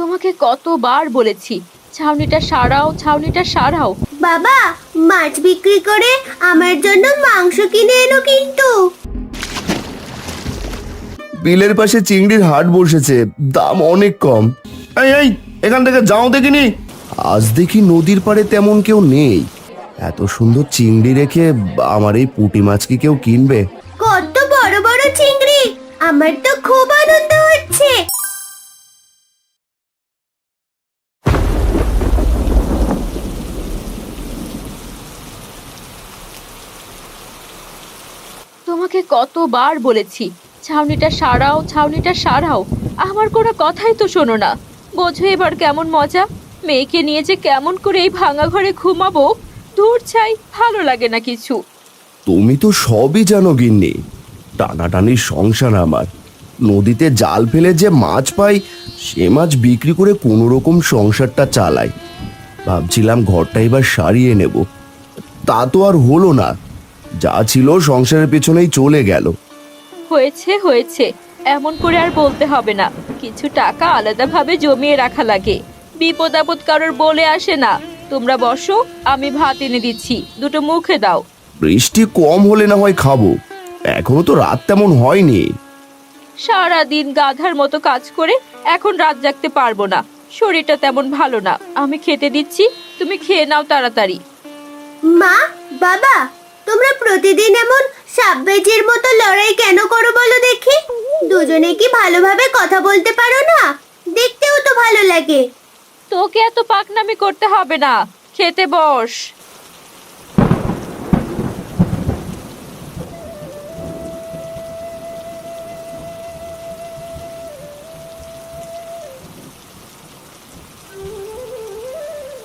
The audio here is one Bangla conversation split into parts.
তোমাকে কতবার বলেছি ছাউনিটা সারাও, ছাউনিটা সারাও। বাবা, মাছ বিক্রি করে আমার জন্য মাংস কিনে এনো কিন্তু। বিলের পাশে চিংড়ির হাট বসেছে, দাম অনেক কম। এই এই, এখান থেকে যাও দেখিনি। আজ দেখি নদীর পাড়ে তেমন কেউ নেই। এত সুন্দর চিংড়ি রেখে আমার এই পুঁটি মাছ কি কেউ কিনবে? কত বড় বড় চিংড়ি! আমার তো খুব আনন্দ হচ্ছে। তোমাকে কতবার বলেছি ছাউনিটা সারাও, ছাউনিটা সারাও। আমার কোনো কথাই তো শোনো না। বোঝো এবার কেমন মজা। মেয়েকে নিয়ে যে কেমন করে এই ভাঙা ঘরে ঘুমাবো, দূর চাই, ভালো লাগে না কিছু। তুমি তো সবই জানো গিন্নি। টানাটানির সংসার আমার। নদীতে জাল ফেলে যে মাছ পাই, সে মাছ বিক্রি করে কোনো রকম সংসারটা চালাই। ভাবছিলাম ঘরটা এবার সারিয়ে নেব, তা তো আর হলো না। যা ছিল সংসারের পেছনেই চলে গেল। হয়েছে হয়েছে, এমন করে আর বলতে হবে না। কিছু টাকা আলাদাভাবে জমিয়ে রাখা লাগে। বিপদ আপদ কারোর বলে আসে না। তোমরা বসো, আমি ভাত এনে দিচ্ছি, দুটো মুখে দাও। বৃষ্টি কম হলে না হয় খাবো, এখনো তো রাত তেমন হয়নি। সারাদিন গাধার মতো কাজ করে এখন রাত জাগতে পারবো না। শরীরটা তেমন ভালো না। আমি খেতে দিচ্ছি, তুমি খেয়ে নাও তাড়াতাড়ি। মা, বাবা, তোমরা প্রতিদিন এমন সাববেজের মতো লড়াই কেন করো বলো দেখি? দুজনে কি ভালোভাবে কথা বলতে পারো না? দেখতেও তো ভালো লাগে। তোকে এত পাকনামি করতে হবে না, খেতে বস।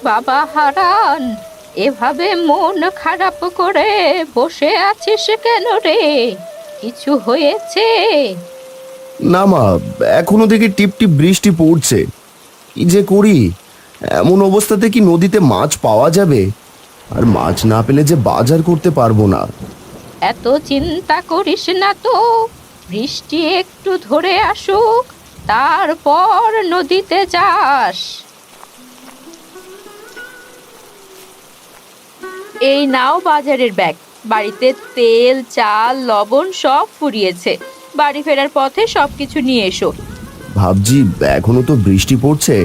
বাবা হারান, এভাবে মন খারাপ করে বসে আছিস কেন রে? কিছু হয়েছে? না মা, এখনো দেখি টিপ টিপ বৃষ্টি পড়ছে। কি যে করি, এমন অবস্থাতে কি নদীতে মাছ পাওয়া যাবে? আর মাছ না পেলে যে বাজার করতে পারবো না। এত চিন্তা করিস না তো। বৃষ্টি একটু ধরে আসুক, তারপর নদীতে যাস। এই নাও বাজারের ব্যাগ। বাড়িতে তেল, চাল, লবণ সব ফুরিয়েছে। বাড়ি ফেরার পথে সবকিছু নিয়ে এসো। ভাবছি এখনো তো বৃষ্টি পড়ছে,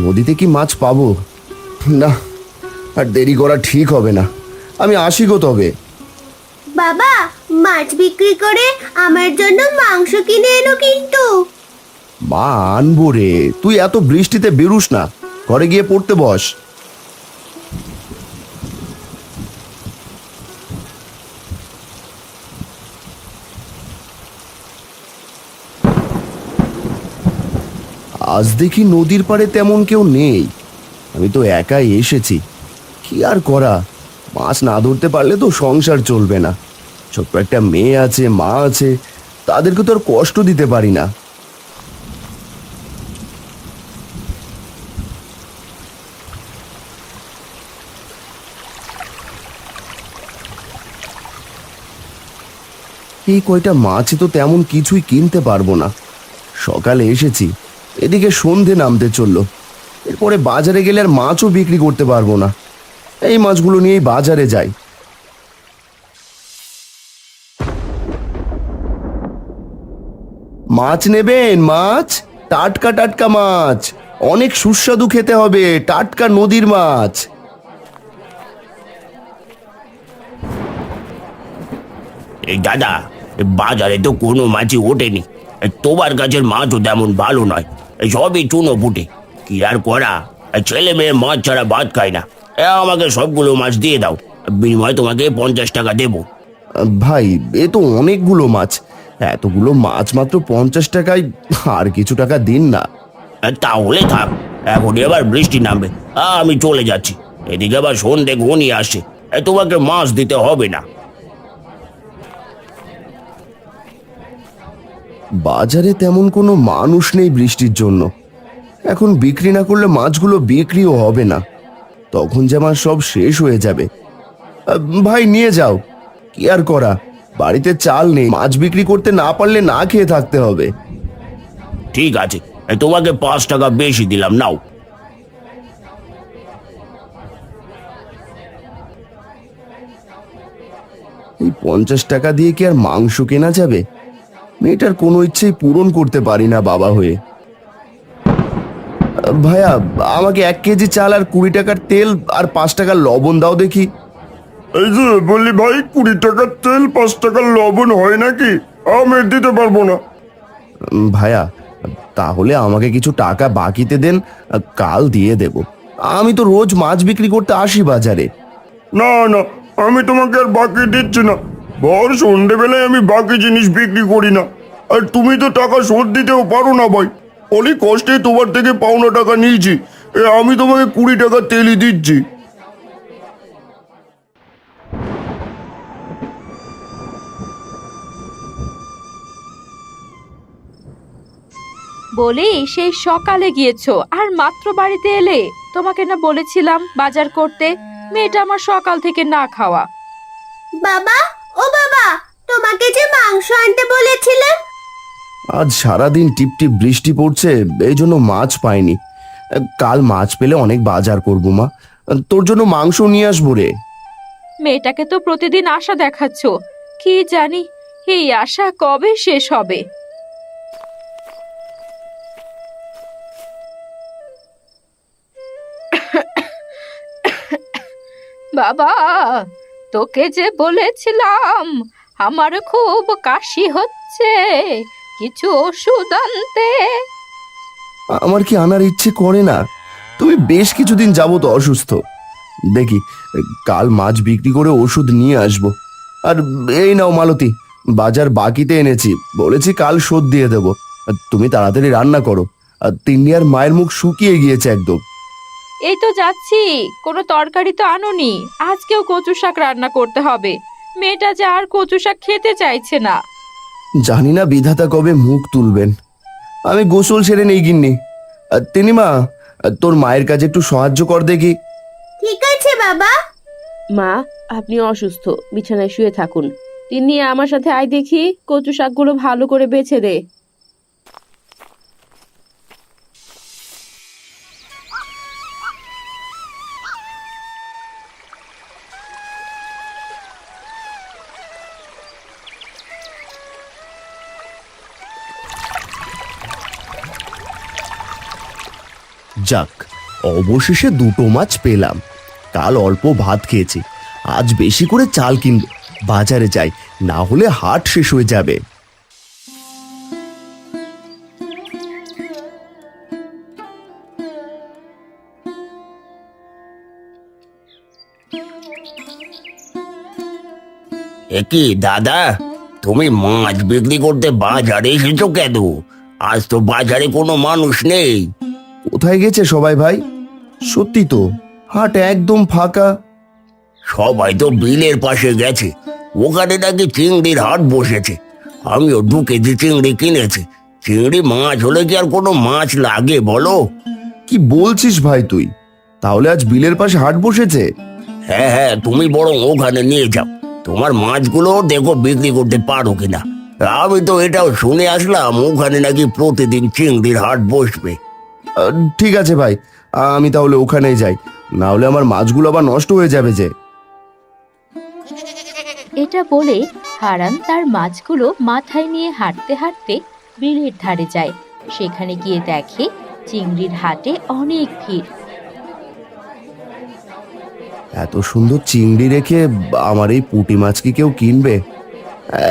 নদীতে কি মাছ পাবো? না, আর দেরি করা ঠিক হবে না। আমি আসি গো তবে। বাবা, মাছ বিক্রি করে আমার জন্য মাংস কিনে এনো কিন্তু। মা, আনবো রে। তুই এত বৃষ্টিতে বেরুস না, ঘরে গিয়ে পড়তে বস। আজ দেখি নদীর পাড়ে তেমন কেউ নেই। আমি তো একাই এসেছি, কি আর করা। মাছ না ধরতে পারলে তো সংসার চলবে না। ছোট্ট একটা মেয়ে আছে, মা আছে, তাদেরকে তো আর কষ্ট দিতে পারি না। এই কয়টা মাছ তো তেমন কিছুই কিনতে পারবো না। সকালে এসেছি, এদিকে সন্ধে নামতে চললো। এরপরে বাজারে গেলে আর মাছও বিক্রি করতে পারবো না। এই মাছগুলো নিয়েই বাজারে যাই। মাছ নেবেন? মাছ, টাটকা টাটকা মাছ, অনেক সুস্বাদু খেতে হবে, টাটকা নদীর মাছ। এই দাদা, বাজারে তো কোনো মাছই ওঠেনি। তোমার কাছের মাছও তেমন ভালো নয়, সবই চুনো পুটে। কি আর করা, ছেলে মেয়ে মাছ ছাড়া ভাত খায় না। আমাকে সবগুলো মাছ দিয়ে দাও, বিনিময়ে তোমাকে 50 টাকা দেবো। ভাই, এ তো অনেকগুলো মাছ। এতগুলো মাছ মাত্র 50 টাকায়, আর কিছু টাকা দিন না। তাহলে থাক, এখনই আবার বৃষ্টি নামবে। আমি চলে যাচ্ছি। এদিকে আবার সন্ধে ঘনিয়ে আসছে, তোমাকে মাছ দিতে হবে না। বাজারে তেমন কোনো মানুষ নেই বৃষ্টির জন্য। এখন বিক্রি না করলে মাছগুলো বিক্রিও হবে না, তখন যে আমার সব শেষ হয়ে যাবে। ভাই, নিয়ে যাও। কি আর করা, বাড়িতে চাল নেই, মাছ বিক্রি করতে না পারলে না খেয়ে থাকতে হবে। ঠিক আছে, তোমাকে 5 টাকা বেশি দিলাম, নাও। এই 50 টাকা দিয়ে কি আর মাংস কেনা যাবে? মেয়েটার কোনো ইচ্ছেই পূরণ করতে পারি না বাবা হয়ে। ভাইয়া, আমাকে 1 কেজি চাল আর 20 টাকার তেল আর 5 টাকার লবণ দাও দেখি। এই যে বললি ভাই, 20 টাকার তেল 5 টাকার লবণ হয় নাকি? আমি দিতে পারবো না। ভাইয়া, তাহলে আমাকে কিছু টাকা বাকিতে দেন, কাল দিয়ে দেব। আমি তো রোজ মাছ বিক্রি করতে আসি বাজারে। না না, আমি তোমাকে আর বাকি দিচ্ছি না। ভর সন্ধেবেলায় আমি বাকি জিনিস বিক্রি করি না। আর তুমি তো টাকা শোধ দিতেও পারো না ভাই। অনেক কষ্টে তোমার থেকে পাওনা টাকা নিয়েছি, আমি তোমাকে 20 টাকা তেলই দিচ্ছি। বলি সেই সকালে গিয়েছো আর মাত্র বাড়িতে এলে? তোমাকে না বলেছিলাম বাজার করতে? মেয়েটা আমার সকাল থেকে না খাওয়া। বাবা, ও বাবা, তোমাকে যে মাংস আনতে বলেছিলাম। আজ সারাদিন টিপটিপ বৃষ্টি পড়ছে, এই জন্য মাছ পাইনি। কাল মাছ পেলে অনেক বাজার করবো মা। তোর জন্য মাংস নিয়ে আসবো রে। মেয়েটাকে তো প্রতিদিন আশা দেখাচ্ছ, কি জানি এই আশা কবে শেষ হবে। বাবা, তোকে যে বলেছিলাম আমার খুব কাশি হচ্ছে, কিছু ওষুধ আনতে। আমার কি আনার ইচ্ছে করে না? তুমি বেশ কিছুদিন যাবত অসুস্থ। দেখি কাল মাছ বিক্রি করে ওষুধ নিয়ে আসবো। আর এই নাও মালতী, বাজার বাকিতে এনেছি, বলেছি কাল শোধ দিয়ে দেবো। তুমি তাড়াতাড়ি রান্না করো। আর তিন্নি আর মায়ের মুখ শুকিয়ে গিয়েছে একদম। এই তো যাচ্ছি, কোনো তরকারি তো আনোনি। আজকেও কচু শাক রান্না করতে হবে। মেয়েটা যে আর কচু শাক খেতে চাইছে না। জানি না বিধাতা কবে মুখ তুলবেন। আমি গোসল সেরে নেই গিন্নি। তিনি মা, তোর মায়ের কাছে একটু সাহায্য কর দেখি। ঠিক আছে বাবা। মা, আপনি অসুস্থ, বিছানায় শুয়ে থাকুন। তিনি আমার সাথে আয় দেখি, কচু শাকগুলো ভালো করে বেছে দে। যাক, অবশেষে 2টো মাছ পেলাম। কাল অল্প ভাত খেয়েছি, আজ বেশি করে চাল কিনব। বাজারে যাই, না হলে হাট শেষ হয়ে যাবে। কি দাদা, তুমি মাছ বিক্রি করতে বাজারে এসেছো কেন? আজ তো বাজারে কোনো মানুষ নেই। কোথায় গেছে সবাই ভাই? সত্যি তো, হাট একদম ফাঁকা। সবাই তো বিলের পাশে গেছে, ওখানে নাকি চিংড়ির হাট বসেছে। আমিও 2 কেজি চিংড়ি কিনেছি। চিংড়ি মাছ হলে কি আর কোনো মাছ লাগে বলো? কি বলছিস ভাই তুই? তাহলে আজ বিলের পাশে হাট বসেছে? হ্যাঁ হ্যাঁ, তুমি বরং ওখানে নিয়ে যাও, তোমার মাছগুলো দেখো বিক্রি করতে পারো কিনা। আমি তো এটাও শুনে আসলাম ওখানে নাকি প্রতিদিন চিংড়ির হাট বসবে। ঠিক আছে ভাই, আমি তাহলে ওখানেই যাই, না হলে আমার মাছগুলো আবার নষ্ট হয়ে যাবে যে। এটা বলে হারান তার মাছগুলো মাথায় নিয়ে হাঁটতে হাঁটতে বিলের ধারে যায়। সেখানে গিয়ে দেখে চিংড়ির হাটে অনেক ভিড়। এত সুন্দর চিংড়ি রেখে আমার এই পুঁটি মাছ কি কেউ কিনবে?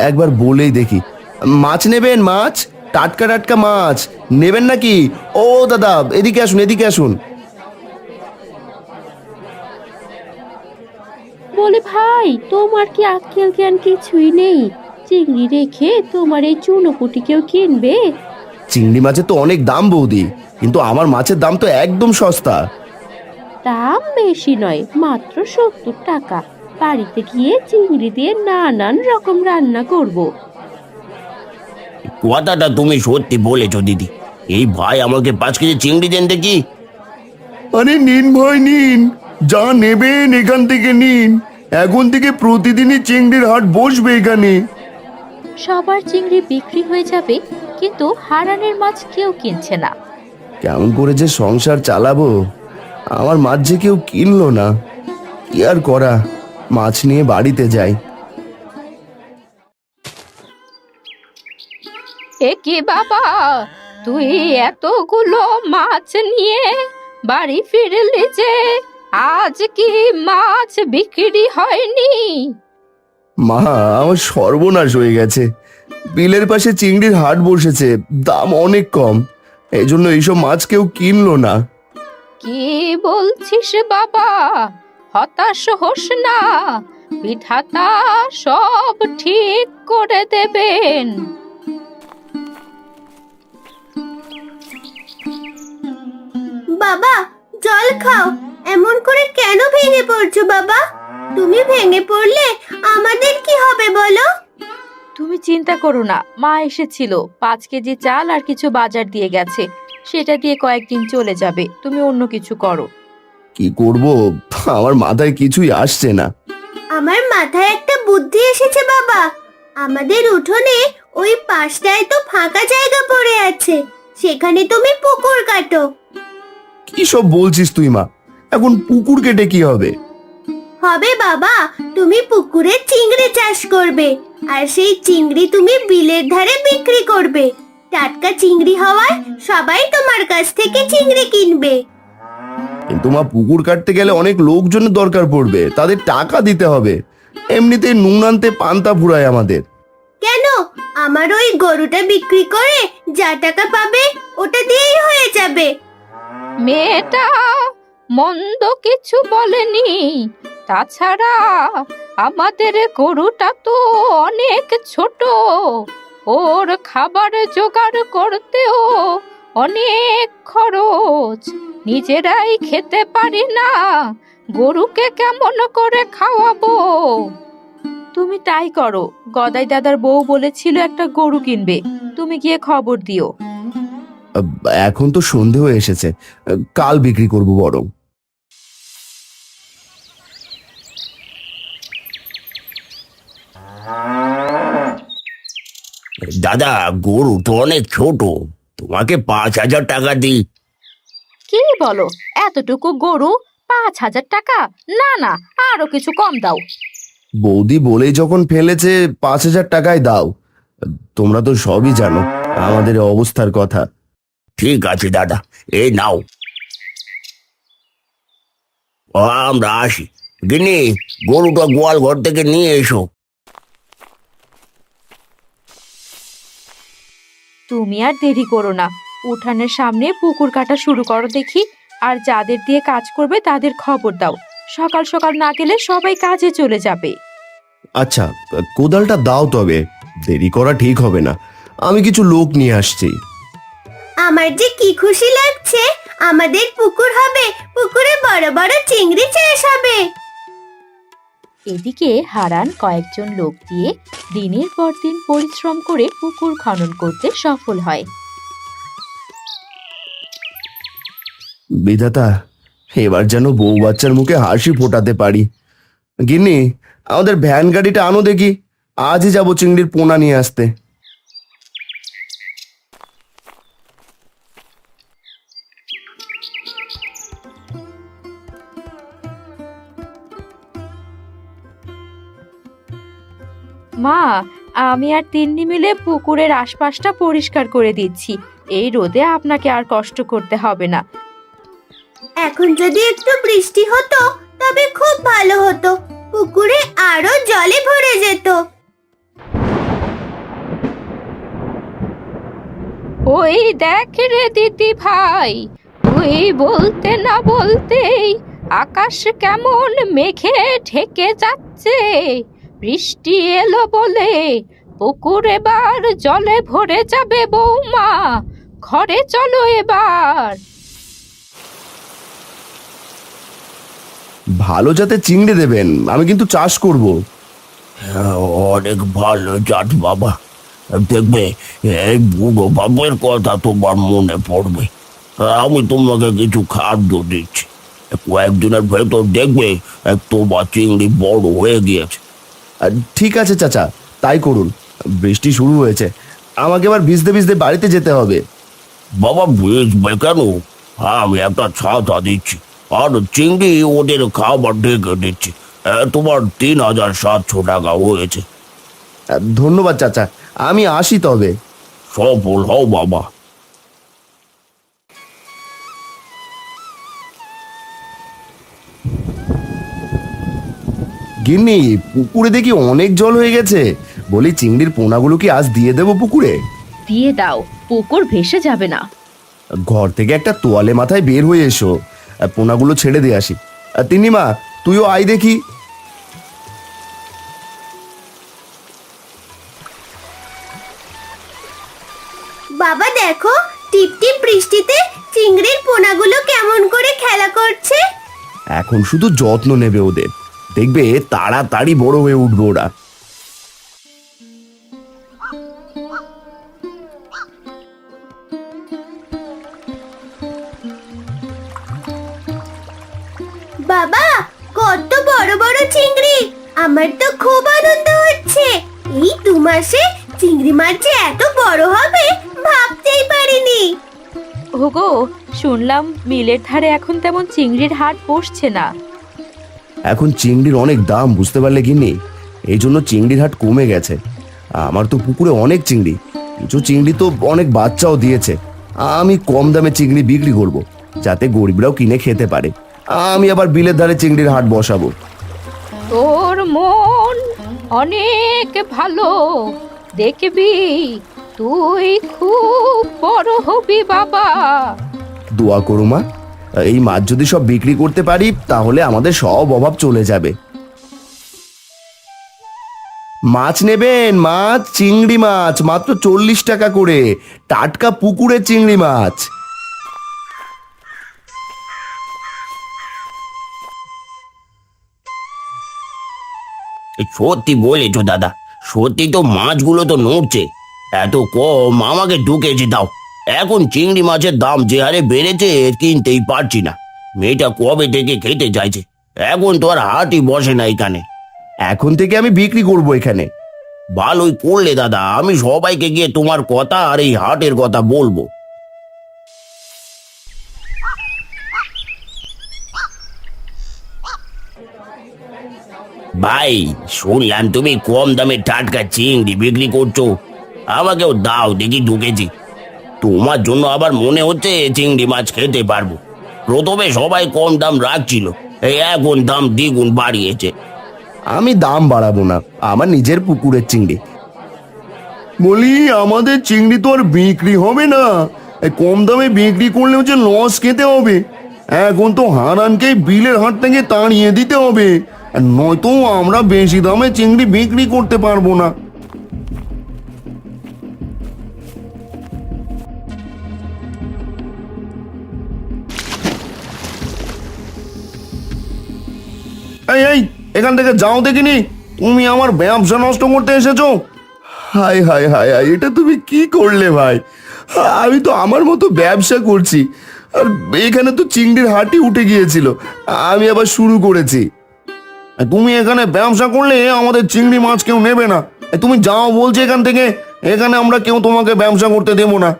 একবার বলেই দেখি। মাছ নেবেন? মাছ, টাটকা টাটকা মাছ নেবেন নাকি? ও দাদা, এদিকে আসুন, এদিকে আসুন। বলে ভাই, তোমার কি আক্কেল জ্ঞান কিছুই নেই? চিংড়ি রেখে তোমার এই চুনোপুটি কেউ কিনবে? চিংড়ি মাছের তো অনেক দাম বৌদি, কিন্তু আমার মাছের দাম তো একদম সস্তা। দাম বেশি নয়, মাত্র 70 টাকা। বাড়িতে গিয়ে চিংড়ি দিয়ে নানান রকম রান্না করব। কথাটা তুমি সত্যি বলেছো দিদি। এই ভাই আমাকে 5 কেজি চিংড়ি দেন দেখি। আরে নিন ভাই নিন, যা নেবেন এখান থেকে নিন। এখন থেকে প্রতিদিনই চিংড়ির হাট বসবে এখানে। সবার চিংড়ি বিক্রি হয়ে যাবে, কিন্তু হারানের মাছ কেউ কিনছে না। কেমন করে যে সংসার চালাবো, আমার মাছ যে কেউ কিনলো না। কি আর করা, মাছ নিয়ে বাড়িতে যাই। এ কি বাবা, তুই এতগুলো মাছ নিয়ে বাড়ি ফিরলি যে? আজ কি মাছ বিক্রি হয়নি? মা, আমার সর্বনাশ হয়ে গেছে। বিলের পাশে চিংড়ির হাট বসেছে, দাম অনেক কম, এই জন্য এইসব মাছ কেউ কিনলো না। কি বলছিস বাবা? হতাশ হোস না, বিধাতা সব ঠিক করে দেবেন। বাবা, জল খাও। এমন করে কেন ভেঙে পড়ছো বাবা? তুমি ভেঙে পড়লে আমাদের কি হবে বলো? তুমি চিন্তা করো না, মা এসেছিল, 5 কেজি চাল আর কিছু বাজার দিয়ে গেছে, সেটা দিয়ে কয়েকদিন চলে যাবে। তুমি অন্য কিছু করো। কি করব, আমার মাথায় কিছুই আসছে না। আমার মাথায় একটা বুদ্ধি এসেছে বাবা। আমাদের উঠোনে ওই পাশটায় তো ফাঁকা জায়গা পড়ে আছে, সেখানে তুমি পুকুর কাটো। কি সব বলছিস তুই মা? এখন পুকুর কেটে কি হবে? হবে বাবা, তুমি পুকুরে চিংড়ি চাষ করবে, আর সেই চিংড়ি তুমি বিলের ধারে বিক্রি করবে। টাটকা চিংড়ি হওয়ায় সবাই তোমার কাছ থেকে চিংড়ি কিনবে। কিন্তু মা, পুকুর কাটতে গেলে অনেক লোকজনের দরকার পড়বে, তাদের টাকা দিতে হবে। এমনিতেই নুন আনতে পান্তা ফুরায় আমাদের। কেন? আমার ওই গরুটা বিক্রি করে যা টাকা পাবে ওটা দিয়েই হয়ে যাবে। মেয়েটা মন্দ কিছু বলেনি, তাছাড়া আমাদের গরুটা তো অনেক ছোট, ওর খাবার জোগাড় করতেও অনেক খরচ, নিজেরাই খেতে পারি না, গরুকে কেমন করে খাওয়াবো? তুমি তাই করো, গদাই দাদার বউ বলেছিল একটা গরু কিনবে, তুমি গিয়ে খবর দিও। এখন তো সন্ধে হয়ে এসেছে, কাল বিক্রি করব বরং। দাদা, গরু তো অনেক ছোট, তোমাকে 5,000 টাকা দিই। কি বলো, এতটুকু গরু 5,000 টাকা? না না, আরো কিছু কম দাও। বৌদি বলেই যখন ফেলেছে, 5,000 টাকায় দাও। তোমরা তো সবই জানো আমাদের এই অবস্থার কথা। ঠিক আছে দাদা, এই নাও। আমরা আসি। গিন্নি, গরুটা গোয়াল ঘর থেকে নিয়ে এসো। তুমি আর দেরি করো না, উঠানের সামনে পুকুর কাটা শুরু করো দেখি, আর যাদের দিয়ে কাজ করবে তাদের খবর দাও। সকাল সকাল না গেলে সবাই কাজে চলে যাবে। আচ্ছা, কোদালটা দাও, তবে দেরি করা ঠিক হবে না। আমি কিছু লোক নিয়ে আসছি। আমার যে কি খুশি লাগছে, আমাদের পুকুর হবে, পুকুরে বড় বড় চিংড়ি চাষ হবে। এদিকে হারান কয়েকজন লোক দিয়ে দিনের পর দিন পরিশ্রম করে পুকুর খনন করতে সফল হয়। বিধাতা, এবার যেন বউ বাচ্চার মুখে হাসি ফোটাতে পারি। গিন্নি, আমাদের ভ্যান গাড়িটা আনো দেখি, আজই যাবো চিংড়ির পোনা নিয়ে আসতে। মা, আমি আর তিন্নি মিলে পুকুরের আশপাশটা পরিষ্কার করে দিচ্ছি, এই রোদে আপনাকে আর কষ্ট করতে হবে না। এখন যদি একটু বৃষ্টি হতো তবে খুব ভালো হতো, পুকুরে আরো জলে ভরে যেত। ওই দেখ রে দিদি ভাই, তুই বলতে না বলতেই আকাশ কেমন মেঘে ঢেকে যাচ্ছে। বৃষ্টি এলো বলে পুকুর এবার জলে ভরে যাবে। বৌমা, ঘরে চলো এবার। ভালো জাতের চিংড়ি দেবেন, আমি কিন্তু চাষ করব। অনেক ভালো জাত বাবা, দেখবে এই বুড়ো বাবার কথা তোমার মনে পড়বে। আমি তোমাকে কিছু খাদ্য দিচ্ছি, কয়েকদিনের ভেতর দেখবে তোমার চিংড়ি বড় হয়ে গিয়েছে। ঠিক আছে চাচা, তাই করুন। বৃষ্টি শুরু হয়েছে, আমাকে এবার ভিজতে ভিজতে বাড়িতে যেতে হবে। বাবা বেচবে কেন? আমি একটা ছাতা দিচ্ছি আর চিংড়ি ওদের খাবার ঢেকে দিচ্ছি। তোমার 3,700 টাকা হয়েছে। ধন্যবাদ চাচা, আমি আসি তবে। সফল হও বাবা। গিন্নি, পুকুরে দেখি অনেক জল হয়ে গেছে। বলি চিংড়ির পোনাগুলো কি আজ দিয়ে দেবো পুকুরে? দিয়ে দাও, পুকুর ভেসে যাবে না। ঘর থেকে একটা তোয়ালে মাথায় বের হয়ে এসো, পোনাগুলো ছেড়ে দিয়ে আসি। তিন্নিমা, তুইও আয় দেখি। বাবা দেখো, টিপ টিপ বৃষ্টিতে চিংড়ির পোনাগুলো কেমন করে খেলা করছে। এখন শুধু যত্ন নেবে ওদের, দেখবে তাড়াতাড়ি বড় হয়ে উঠবে ওরা। বাবা, কত বড় বড় চিংড়ি! আমার তো খুব আনন্দ হচ্ছে। এই 2 মাসে চিংড়ি মাছ যে এত বড় হবে ভাবতেই পারিনি। ওগো, শুনলাম মিলের ধারে এখন তেমন চিংড়ির হাট বসছে না। এখন চিংড়ির অনেক দাম, বুঝতে পারলে গিন্নি, এই জন্য চিংড়ির হাট কমে গেছে। আমার তো পুকুরে অনেক চিংড়ি, কিছু চিংড়ি তো অনেক বাচ্চাও দিয়েছে। আমি কম দামে চিংড়ি বিক্রি করব, যাতে গরিবরাও কিনে খেতে পারে। আমি আবার বিলের ধারে চিংড়ির হাট বসাবো। তোর মন অনেক ভালো, দেখবি তুই খুব বড় হবি বাবা। দোয়া করো মা, এই মাছ যদি সব বিক্রি করতে পারি তাহলে আমাদের সব অভাব চলে যাবে। মাছ নেবেন? মাছ, চিংড়ি মাছ মাত্র 40 টাকা করে, টাটকা পুকুরের চিংড়ি মাছ। সত্যি বলেছো দাদা, সত্যি তো মাছগুলো তো নড়ছে। এত কম, আমাকে 2 কেজি দাও। এখন চিংড়ি মাছের দাম যে হারে বেড়েছে কিনতেই পারছি না। মেয়েটা কবে থেকে খেতে চাইছে, এখন তো আর হাটই বসে না এখানে। এখন থেকে আমি বিক্রি করব এখানে। ভালোই করলে দাদা, আমি সবাইকে গিয়ে তোমার কথা আর এই হাটের কথা বলবো। ভাই, শুনলাম তুমি কম দামে টাটকা চিংড়ি বিক্রি করছো, আমাকেও দাও দেখি 2 কেজি। তোমার জন্য আবার মনে হচ্ছে চিংড়ি মাছ খেতে পারবো। প্রথমে সবাই কম দাম রাখছিল, এই এখন দাম দ্বিগুণ বাড়িয়েছে। আমি দাম বাড়াবো না, আমার নিজের পুকুরের চিংড়ি। বলি আমাদের চিংড়ি তো আর বিক্রি হবে না, এই কম দামে বিক্রি করলে হচ্ছে লস খেতে হবে। এখন তো হারানকে বিলের হাট থেকে তাড়িয়ে দিতে হবে, আর নয়তো আমরা বেশি দামে চিংড়ি বিক্রি করতে পারবো না। এই এই, এখান থেকে যাও দেখিনি, তুমি আমার ব্যবসা নষ্ট করতে এসেছো। হায় হায় হায় হায়, এটা তুমি কি করলে ভাই? আমি তো আমার মতো ব্যবসা করছি, আর এখানে তো চিংড়ির হাটই উঠে গিয়েছিল, আমি আবার শুরু করেছি। তুমি এখানে ব্যবসা করলে আমাদের চিংড়ি মাছ কেউ নেবে না। তুমি যাও বলছে এখান থেকে, এখানে আমরা কেউ তোমাকে ব্যবসা করতে দেবো না।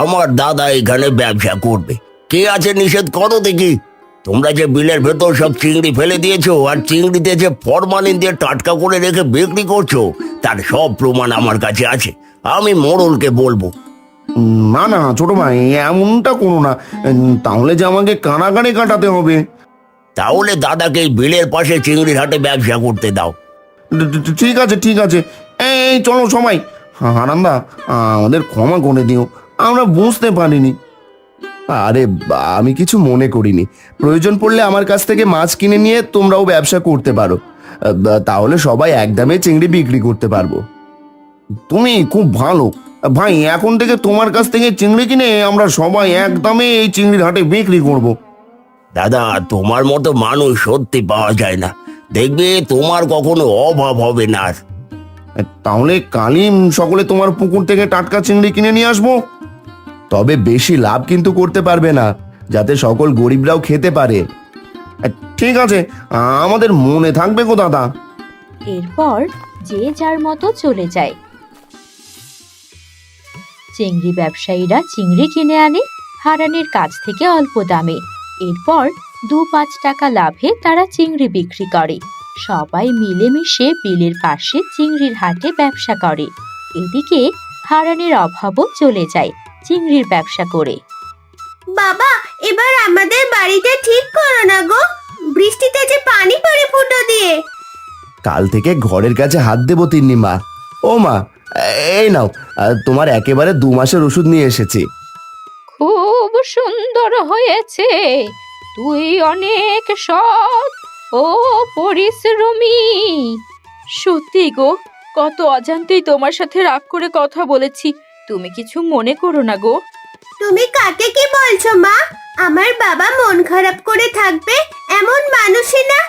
আমার দাদা এখানে ব্যবসা করবে, কে আছে নিষেধ করো দেখি। তোমরা যে বিলের ভেতর সব চিংড়ি ফেলে দিয়েছো আর চিংড়িতে যে ফরমালিন দিয়ে টাটকা করে রেখে বিক্রি করছো, তার সব প্রমাণ আমার কাছে আছে। আমি মোড়লকে বলবো। না না ছোট ভাই, এমনটা করো না, তাহলে যে আমাকে কানাকানি কাটাতে হবে। তাহলে দাদাকে এই বিলের পাশে চিংড়ির হাটে ব্যবসা করতে দাও। ঠিক আছে ঠিক আছে, এই চলো সবাই। হারান্দা, আমাদের ক্ষমা করে দিও, আমরা বুঝতে পারিনি। আরে আমি কিছু মনে করিনি, প্রয়োজন পড়লে আমার কাছ থেকে মাছ কিনে নিয়ে তোমরাও ব্যবসা করতে পারো, তাহলে সবাই একদমে চিংড়ি বিক্রি করতে পারবো। তুমি খুব ভালো ভাই, এখন থেকে তোমার কাছ থেকে চিংড়ি কিনে আমরা সবাই একদমে এই চিংড়ির হাটে বিক্রি করব। দাদা, তোমার মতো মানুষ সত্যি পাওয়া যায় না, দেখবে তোমার কখনো অভাব হবে না। তাহলে কালই সকলে তোমার পুকুর থেকে টাটকা চিংড়ি কিনে নিয়ে আসবো। তবে বেশি লাভ কিন্তু করতে পারবে না, যাতে সকল গরিবরাও খেতে পারে। ঠিক আছে, আমাদের মনে থাকবে গো দাদা। এরপর যে যার মতো চলে যায়। চিংড়ি ব্যবসায়ীরা চিংড়ি কিনে আনে হারানের কাছ থেকে অল্প দামে। এরপর 2-5 টাকা লাভে তারা চিংড়ি বিক্রি করে। সবাই মিলেমিশে বিলের পাশে চিংড়ির হাটে ব্যবসা করে। এদিকে হারানের অভাবও চলে যায় চিংড়ির ব্যবসা করে। বাবা, এবার আমাদের বাড়িটা ঠিক করো না গো, বৃষ্টিতে যে পানি পড়ে ফুটো দিয়ে। কাল থেকে ঘরের কাছে হাত দেবো তিন্নি মা। ও মা, এই নাও, তোমার একেবারে 2 মাসের ওষুধ নিয়ে এসেছি। খুব সুন্দর হয়েছে, তুই অনেক সৎ ও পরিশ্রমী। সত্যি গো, কত অজান্তেই তোমার সাথে রাগ করে কথা বলেছি, তুমি কিছু মনে করো না গো। তুমি কাকে কি বলছো মা? আমার বাবা মন খারাপ করে থাকবে এমন মানুষই না।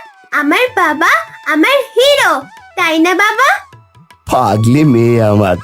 আমার বাবা আমার হিরো, তাই না বাবা? পাগলি মেয়ে আমার।